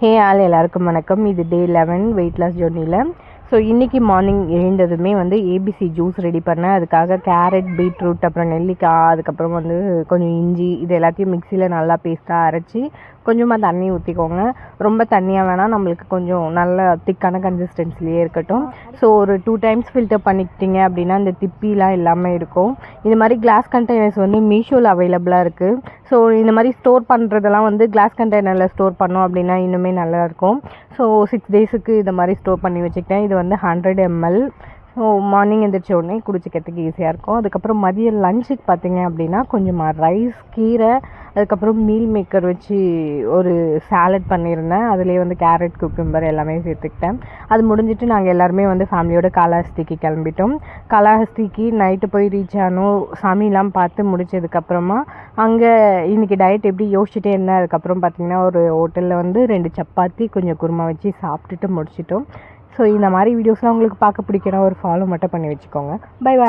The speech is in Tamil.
ஹே ஆல் எல்லாருக்கும் வணக்கம். இது டே 11 வெயிட் லாஸ் ஜர்னியில். ஸோ இன்றைக்கி மார்னிங் எழுந்ததுமே வந்து ஏபிசி ஜூஸ் ரெடி பண்ணேன். அதுக்காக கேரட், பீட்ரூட், அப்புறம் நெல்லிக்காய், அதுக்கப்புறம் வந்து கொஞ்சம் இஞ்சி, இது எல்லாத்தையும் மிக்சியில் நல்லா பேஸ்ட்டாக அரைச்சி கொஞ்சமாக தண்ணி ஊற்றிக்கோங்க. ரொம்ப தண்ணியாக வேணால், நம்மளுக்கு கொஞ்சம் நல்ல திக்கான கன்சிஸ்டன்சிலேயே இருக்கட்டும். ஸோ ஒரு 2 டைம்ஸ் ஃபில்டர் பண்ணிக்கிட்டீங்க அப்படின்னா இந்த திப்பிலாம் இல்லாமல் இருக்கும். இந்த மாதிரி கிளாஸ் கண்டெய்னர்ஸ் வந்து மீஷோவில் அவைலபிளாக இருக்குது. ஸோ இந்த மாதிரி ஸ்டோர் பண்ணுறதெல்லாம் வந்து கிளாஸ் கண்டெய்னரில் ஸ்டோர் பண்ணோம் அப்படின்னா இன்னுமே நல்லாயிருக்கும். ஸோ 6 டேஸுக்கு இதை மாதிரி ஸ்டோர் பண்ணி வச்சுக்கிட்டேன். இது வந்து 100 ml. ஸோ மார்னிங் எழுந்திரிச்ச உடனே குடிச்சிக்கிறதுக்கு ஈஸியாக இருக்கும். அதுக்கப்புறம் மதியம் லஞ்சுக்கு பார்த்தீங்க அப்படின்னா கொஞ்சமாக ரைஸ், கீரை, அதுக்கப்புறம் மீல் மேக்கர் வச்சு ஒரு சாலட் பண்ணியிருந்தேன். அதுலேயே வந்து கேரட், குக்கும்பர் எல்லாமே சேர்த்துக்கிட்டேன். அது முடிஞ்சிட்டு நாங்கள் எல்லாருமே வந்து ஃபேமிலியோட காளஹஸ்திக்கு கிளம்பிட்டோம். காளஹஸ்திக்கு நைட்டு போய் ரீச் ஆனோம். சாமிலாம் பார்த்து முடிச்சதுக்கப்புறமா அங்கே இன்றைக்கி டயட் எப்படி யோசிச்சுட்டே இருந்தேன். அதுக்கப்புறம் பார்த்திங்கன்னா ஒரு ஹோட்டலில் வந்து 2 சப்பாத்தி கொஞ்சம் குருமா வச்சு சாப்பிட்டுட்டு முடிச்சிட்டோம். ஸோ இந்த மாதிரி வீடியோஸ்லாம் உங்களுக்கு பார்க்க பிடிக்கணும், ஒரு ஃபாலோ மட்டும் பண்ணி வச்சுக்கோங்க. Bye bye.